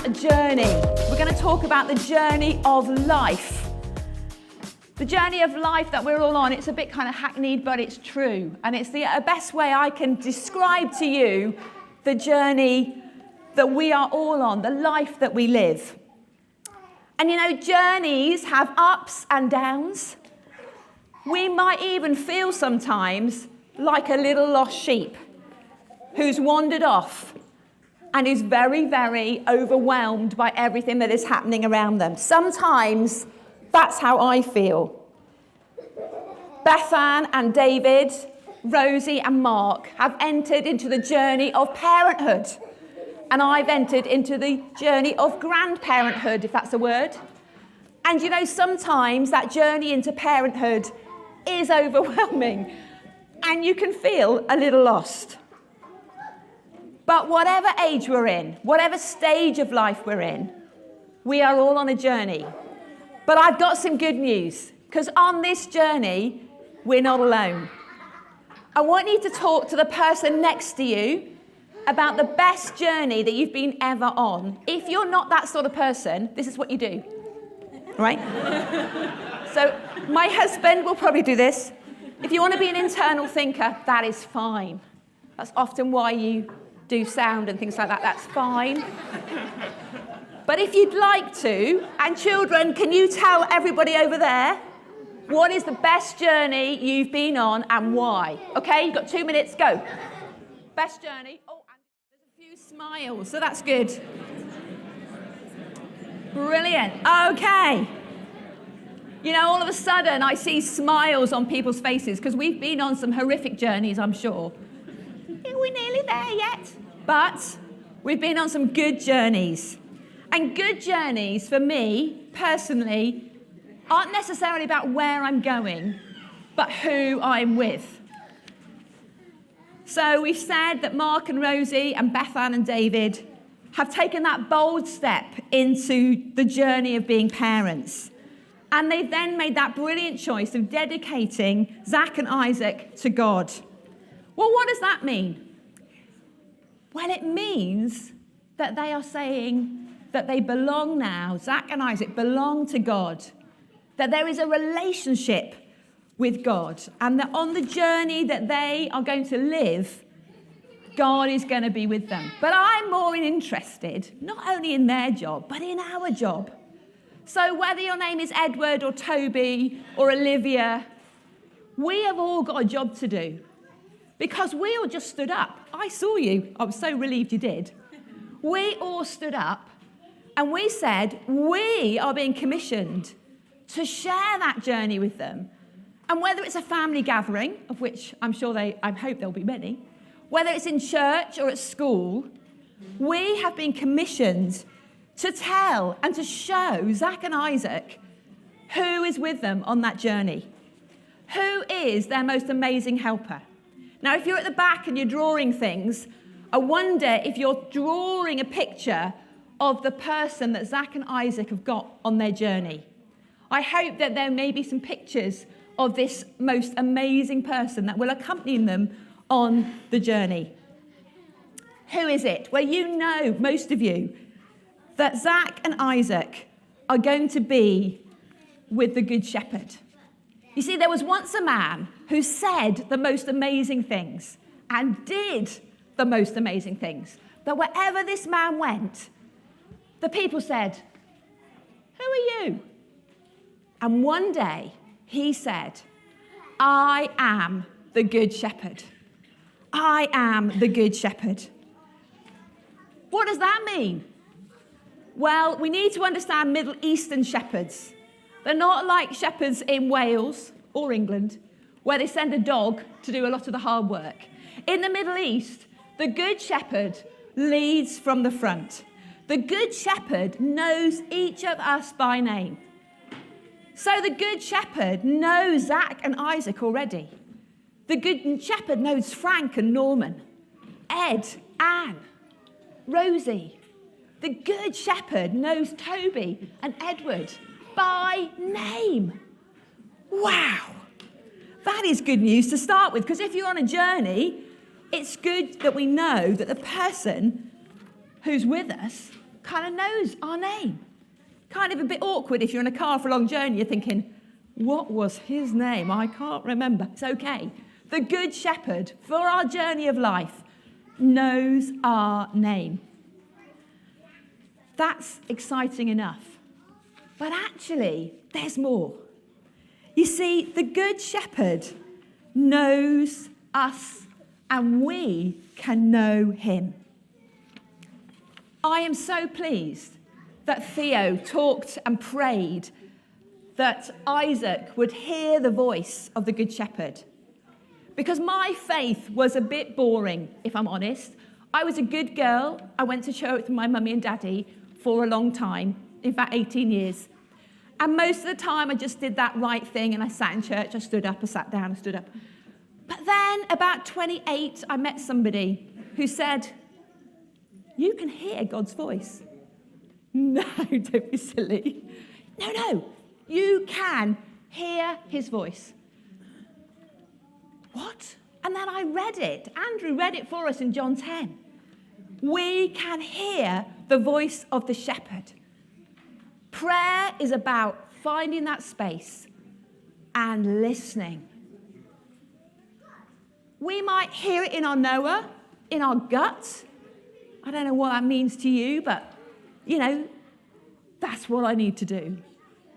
about journey. We're going to talk about the journey of life. The journey of life that we're all on, it's a bit kind of hackneyed, but it's true. And it's the best way I can describe to you the journey that we are all on, the life that we live. And you know, journeys have ups and downs. We might even feel sometimes like a little lost sheep who's wandered off and is very, very overwhelmed by everything that is happening around them. Sometimes that's how I feel. Bethan and David, Rosie and Mark have entered into the journey of parenthood. And I've entered into the journey of grandparenthood, if that's a word. And you know, sometimes that journey into parenthood is overwhelming. And you can feel a little lost. But whatever age we're in, whatever stage of life we're in, we are all on a journey. But I've got some good news, because on this journey, we're not alone. I want you to talk to the person next to you about the best journey that you've been ever on. If you're not that sort of person, this is what you do, right? So my husband will probably do this. If you want to be an internal thinker, that is fine. That's often why you do sound and things like that. That's fine. But if you'd like to, and children, can you tell everybody over there what is the best journey you've been on and why? Okay, you've got 2 minutes, go. Best journey. Oh, and there's a few smiles, so that's good. Brilliant. Okay. You know, all of a sudden I see smiles on people's faces because we've been on some horrific journeys, I'm sure. We're nearly there yet. But we've been on some good journeys. And good journeys, for me, personally, aren't necessarily about where I'm going, but who I'm with. So we've said that Mark and Rosie and Bethan and David have taken that bold step into the journey of being parents. And they've then made that brilliant choice of dedicating Zach and Isaac to God. Well, what does that mean? Well, it means that they are saying that they belong now, Zach and Isaac belong to God, that there is a relationship with God, and that on the journey that they are going to live, God is going to be with them. But I'm more interested, not only in their job, but in our job. So whether your name is Edward or Toby or Olivia, we have all got a job to do. Because we all just stood up. I saw you. I was so relieved you did. We all stood up and we said, we are being commissioned to share that journey with them. And whether it's a family gathering, of which I hope there'll be many, whether it's in church or at school, we have been commissioned to tell and to show Zach and Isaac who is with them on that journey. Who is their most amazing helper? Now, if you're at the back and you're drawing things, I wonder if you're drawing a picture of the person that Zach and Isaac have got on their journey. I hope that there may be some pictures of this most amazing person that will accompany them on the journey. Who is it? Well, you know, most of you, that Zach and Isaac are going to be with the Good Shepherd. You see, there was once a man who said the most amazing things and did the most amazing things. That wherever this man went, the people said, "Who are you?" And one day he said, "I am the Good Shepherd. I am the Good Shepherd." What does that mean? Well, we need to understand Middle Eastern shepherds. They're not like shepherds in Wales or England, where they send a dog to do a lot of the hard work. In the Middle East, the Good Shepherd leads from the front. The Good Shepherd knows each of us by name. So the Good Shepherd knows Zach and Isaac already. The Good Shepherd knows Frank and Norman, Ed, Anne, Rosie. The Good Shepherd knows Toby and Edward by name. Wow. That is good news to start with, because if you're on a journey, it's good that we know that the person who's with us kind of knows our name. Kind of a bit awkward if you're in a car for a long journey, you're thinking, what was his name? I can't remember. It's okay. The Good Shepherd, for our journey of life, knows our name. That's exciting enough. But actually, there's more. You see, the Good Shepherd knows us and we can know him. I am so pleased that Theo talked and prayed that Isaac would hear the voice of the Good Shepherd. Because my faith was a bit boring, if I'm honest. I was a good girl. I went to church with my mummy and daddy for a long time, in fact, 18 years. And most of the time, I just did that right thing, and I sat in church, I stood up, I sat down, I stood up. But then, about 28, I met somebody who said, you can hear God's voice. No, don't be silly. No, you can hear his voice. What? And then I read it. Andrew read it for us in John 10. We can hear the voice of the shepherd. Prayer is about finding that space and listening. We might hear it in our knower, in our gut. I don't know what that means to you, but, that's what I need to do.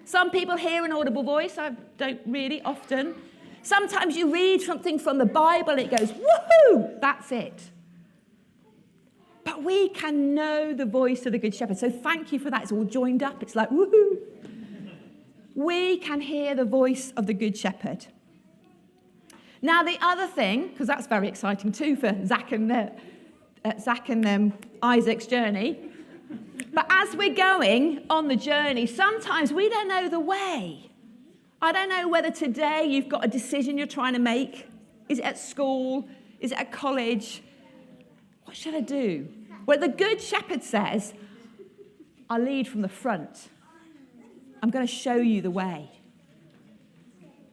Some people hear an audible voice. I don't really often. Sometimes you read something from the Bible and it goes, woohoo, that's it. But we can know the voice of the Good Shepherd. So thank you for that. It's all joined up. It's like, woohoo. We can hear the voice of the Good Shepherd. Now, the other thing, because that's very exciting too for Zach and Isaac's journey. But as we're going on the journey, sometimes we don't know the way. I don't know whether today you've got a decision you're trying to make. Is it at school? Is it at college? What should I do? Well, the Good Shepherd says, I'll lead from the front. I'm going to show you the way.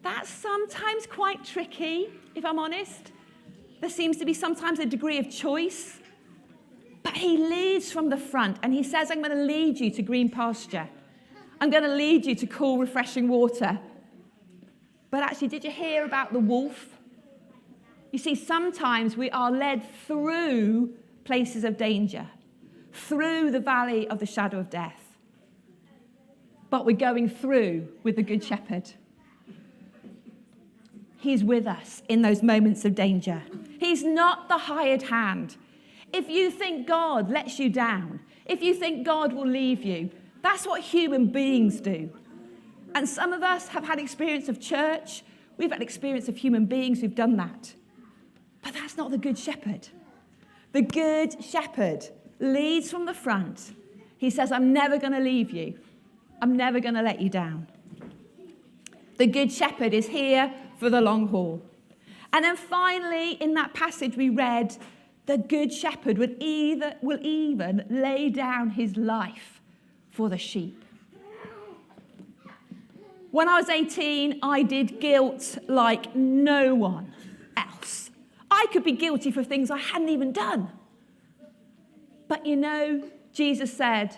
That's sometimes quite tricky, if I'm honest. There seems to be sometimes a degree of choice. But he leads from the front, and he says, I'm going to lead you to green pasture. I'm going to lead you to cool, refreshing water. But actually, did you hear about the wolf? You see, sometimes we are led through places of danger, through the valley of the shadow of death. But we're going through with the Good Shepherd. He's with us in those moments of danger. He's not the hired hand. If you think God lets you down, if you think God will leave you, that's what human beings do. And some of us have had experience of church. We've had experience of human beings who've done that. But that's not the Good Shepherd. The Good Shepherd leads from the front. He says, I'm never going to leave you. I'm never going to let you down. The Good Shepherd is here for the long haul. And then finally, in that passage we read, the Good Shepherd will even lay down his life for the sheep. When I was 18, I did guilt like no one else. I could be guilty for things I hadn't even done. But Jesus said,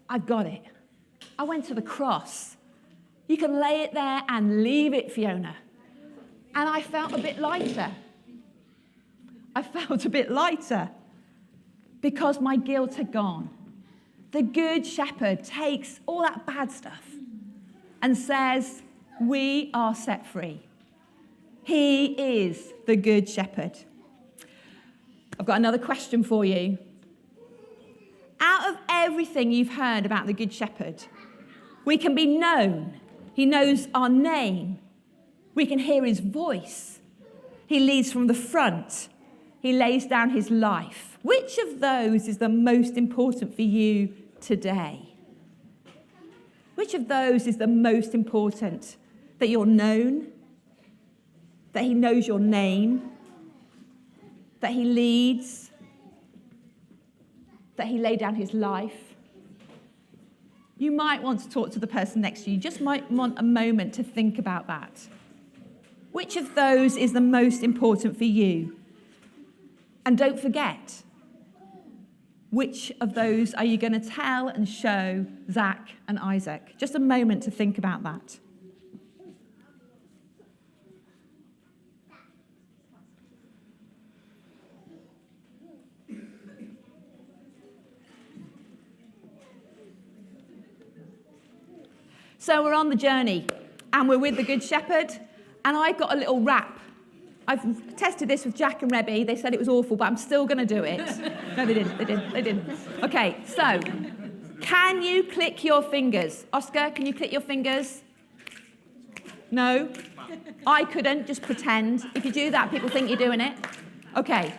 I've got it. I went to the cross. You can lay it there and leave it, Fiona. And I felt a bit lighter. I felt a bit lighter because my guilt had gone. The Good Shepherd takes all that bad stuff and says, we are set free. He is the Good Shepherd. I've got another question for you. Out of everything you've heard about the Good Shepherd, we can be known. He knows our name. We can hear his voice. He leads from the front. He lays down his life. Which of those is the most important for you today? Which of those is the most important? That you're known? That he knows your name? That he leads? That he laid down his life? You might want to talk to the person next to you. You just might want a moment to think about that. Which of those is the most important for you? And don't forget, Which of those are you going to tell and show Zach and Isaac? Just a moment to think about that. So we're on the journey, and we're with the Good Shepherd, and I've got a little rap. I've tested this with Jack and Rebby. They said it was awful, but I'm still going to do it. No, they didn't. Okay, so can you click your fingers? Oscar, can you click your fingers? No? I couldn't, just pretend. If you do that, people think you're doing it. Okay.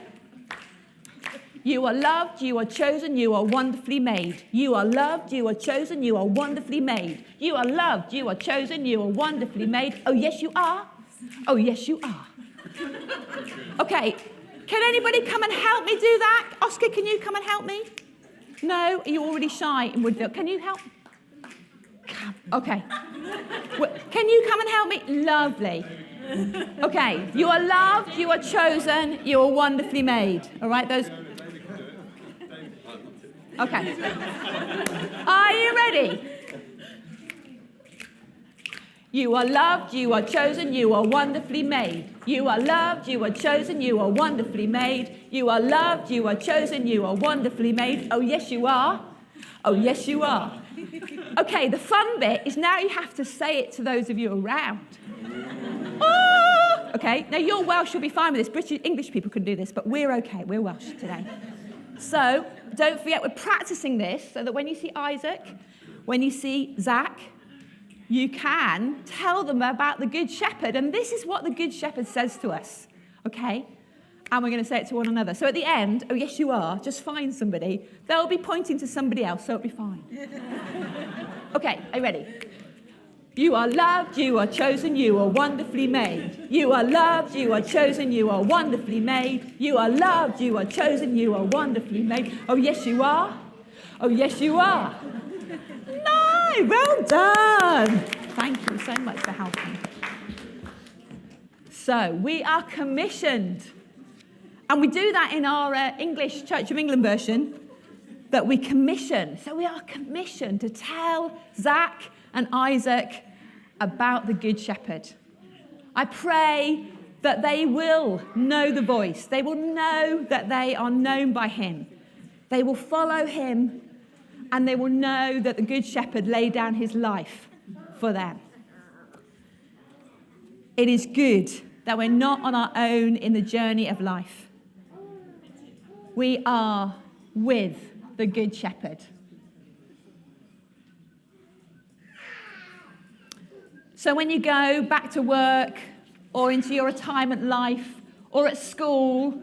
You are loved, you are chosen, you are wonderfully made. You are loved, you are chosen, you are wonderfully made. You are loved, you are chosen, you are wonderfully made. Oh, yes, you are. Oh, yes, you are. Okay, can anybody come and help me do that? Oscar, can you come and help me? No? Are you already shy in Woodville? Can you help? Okay. Can you come and help me? Lovely. Okay, you are loved, you are chosen, you are wonderfully made. All right, those... Okay. Are you ready? You are loved, you are chosen, you are wonderfully made. You are loved, you are chosen, you are wonderfully made. You are loved, you are chosen, you are wonderfully made. Oh, yes, you are. Oh, yes, you are. Okay, the fun bit is now you have to say it to those of you around. Oh! Okay, now you're Welsh, you'll be fine with this. English people can do this, but we're okay. We're Welsh today. So, don't forget, we're practicing this so that when you see Isaac, when you see Zach, you can tell them about the Good Shepherd. And this is what the Good Shepherd says to us, okay? And we're going to say it to one another. So at the end, oh, yes, you are, just find somebody. They'll be pointing to somebody else, so it'll be fine. Okay, are you ready? You are loved, you are chosen, you are wonderfully made. You are loved, you are chosen, you are wonderfully made. You are loved, you are chosen, you are wonderfully made. Oh, yes, you are. Oh, yes, you are. No, well done. Thank you so much for helping. So, we are commissioned. And we do that in our English Church of England version, that we commission. So we are commissioned to tell Zach and Isaac about the Good Shepherd. I pray that they will know the voice. They will know that they are known by him. They will follow him, and they will know that the Good Shepherd laid down his life for them. It is good that we're not on our own in the journey of life. We are with the Good Shepherd. So when you go back to work or into your retirement life or at school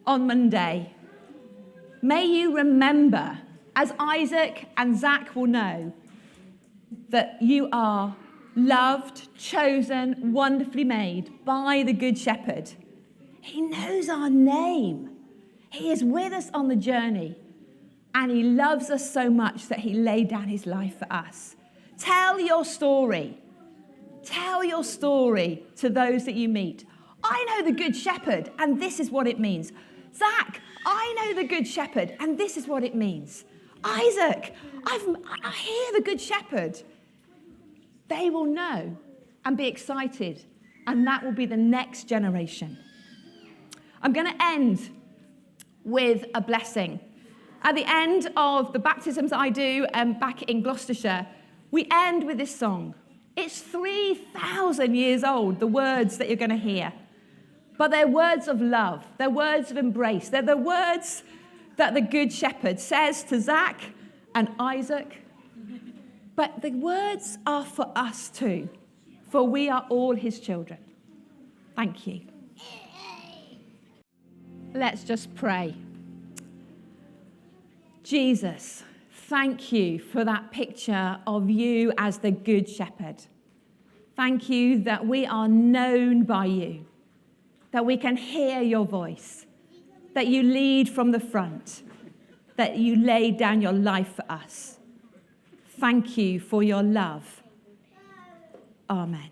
on Monday, may you remember, as Isaac and Zach will know, that you are loved, chosen, wonderfully made by the Good Shepherd. He knows our name. He is with us on the journey, and he loves us so much that he laid down his life for us. Tell your story. Tell your story to those that you meet. I know the Good Shepherd, and this is what it means. Zach, I know the Good Shepherd, and this is what it means. Isaac, I hear the Good Shepherd. They will know and be excited, and that will be the next generation. I'm going to end with a blessing. At the end of the baptisms I do back in Gloucestershire, we end with this song. It's 3,000 years old, the words that you're going to hear. But they're words of love. They're words of embrace. They're the words that the Good Shepherd says to Zach and Isaac. But the words are for us too, for we are all his children. Thank you. Let's just pray. Jesus, thank you for that picture of you as the Good Shepherd. Thank you that we are known by you, that we can hear your voice, that you lead from the front, that you laid down your life for us. Thank you for your love. Amen.